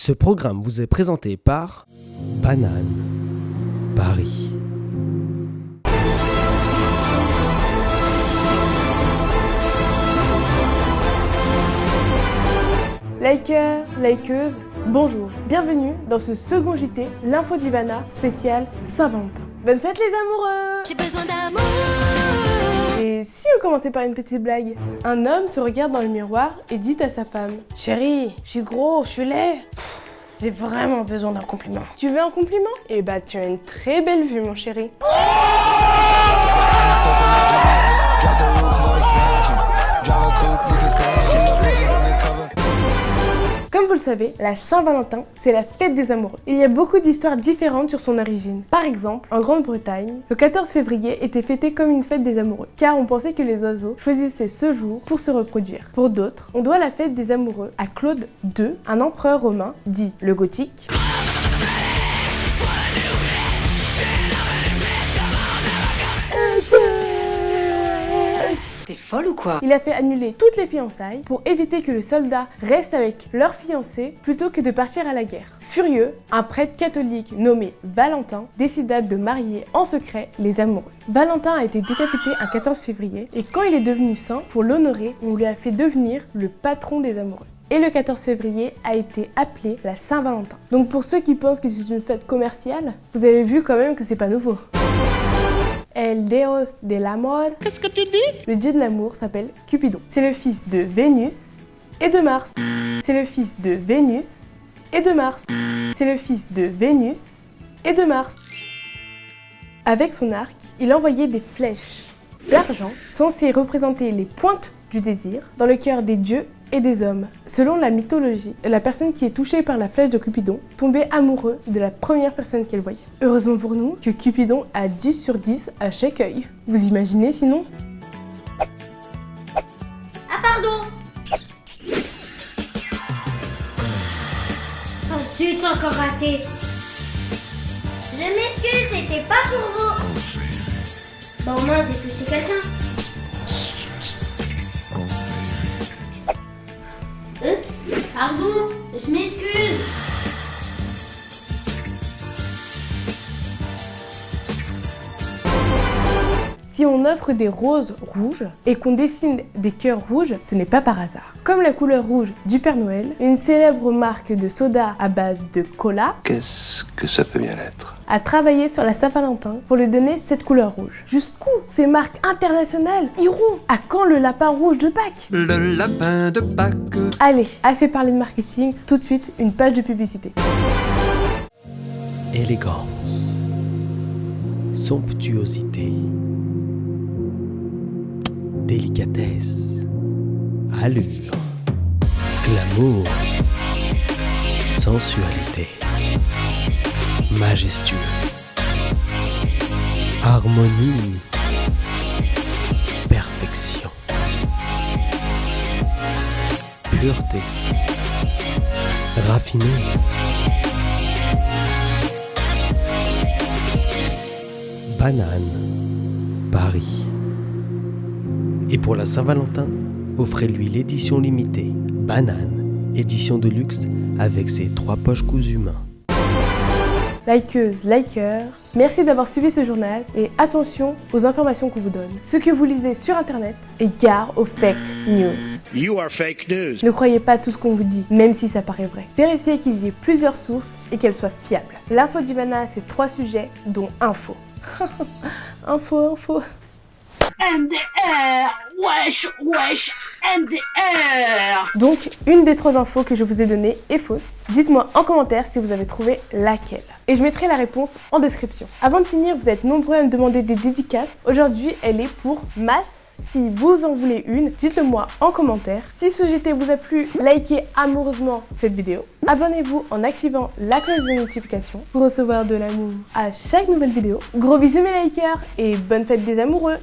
Ce programme vous est présenté par Banane Paris. Likers, likeuses, bonjour, bienvenue dans ce second JT, l'info d'Ivana spécial Saint-Valentin. Bonne fête les amoureux! J'ai besoin d'amour. Et si on commençait par une petite blague? Un homme se regarde dans le miroir et dit à sa femme: Chérie, je suis gros, je suis laid. J'ai vraiment besoin d'un compliment. Tu veux un compliment? Eh bah tu as une très belle vue mon chéri. Comme vous le savez, la Saint-Valentin, c'est la fête des amoureux. Il y a beaucoup d'histoires différentes sur son origine. Par exemple, en Grande-Bretagne, le 14 février était fêté comme une fête des amoureux, car on pensait que les oiseaux choisissaient ce jour pour se reproduire. Pour d'autres, on doit la fête des amoureux à Claude II, un empereur romain, dit le Gothique. T'es folle ou quoi? Il a fait annuler toutes les fiançailles pour éviter que le soldat reste avec leur fiancé plutôt que de partir à la guerre. Furieux, un prêtre catholique nommé Valentin décida de marier en secret les amoureux. Valentin a été décapité un 14 février et quand il est devenu saint, pour l'honorer, on lui a fait devenir le patron des amoureux. Et le 14 février a été appelé la Saint-Valentin. Donc pour ceux qui pensent que c'est une fête commerciale, vous avez vu quand même que c'est pas nouveau. El Dios del Amor. Qu'est-ce que tu dis? Le dieu de l'amour s'appelle Cupidon. C'est le fils de Vénus et de Mars. C'est le fils de Vénus et de Mars. C'est le fils de Vénus et de Mars. Avec son arc, il envoyait des flèches d'argent censées représenter les pointes du désir dans le cœur des dieux et des hommes. Selon la mythologie, la personne qui est touchée par la flèche de Cupidon tombait amoureux de la première personne qu'elle voyait. Heureusement pour nous que Cupidon a 10 sur 10 à chaque œil. Vous imaginez sinon? Ah pardon. Oh zut, encore raté. Je m'excuse, c'était pas pour vous. Bon, au moins j'ai touché quelqu'un. Oups, pardon, je m'excuse. Si on offre des roses rouges et qu'on dessine des cœurs rouges, ce n'est pas par hasard. Comme la couleur rouge du Père Noël, une célèbre marque de soda à base de cola Qu'est-ce que ça peut bien être? a travaillé sur la Saint-Valentin pour lui donner cette couleur rouge. Jusqu'où ces marques internationales iront? À quand le lapin rouge de Pâques? Le lapin de Pâques. Allez, assez parlé de marketing, tout de suite une page de publicité. Élégance, somptuosité, délicatesse, allure, glamour, sensualité, majestueux, harmonie, perfection, pureté, raffiné. Banane Paris. Et pour la Saint-Valentin, offrez-lui l'édition limitée Banane, édition de luxe avec ses 3 poches cousues main. Likeuses, likers, merci d'avoir suivi ce journal et attention aux informations qu'on vous donne. Ce que vous lisez sur internet est gare aux fake news. You are fake news. Ne croyez pas tout ce qu'on vous dit, même si ça paraît vrai. Vérifiez qu'il y ait plusieurs sources et qu'elles soient fiables. L'info d'Ivana, c'est 3 sujets, dont info. info. MDR, wesh, MDR. Donc, une des 3 infos que je vous ai données est fausse. Dites-moi en commentaire si vous avez trouvé laquelle. Et je mettrai la réponse en description. Avant de finir, vous êtes nombreux à me demander des dédicaces. Aujourd'hui, elle est pour Mas. Si vous en voulez une, dites-le moi en commentaire. Si ce JT vous a plu, likez amoureusement cette vidéo. Abonnez-vous en activant la cloche de notification pour recevoir de l'amour à chaque nouvelle vidéo. Gros bisous mes likers et bonne fête des amoureux!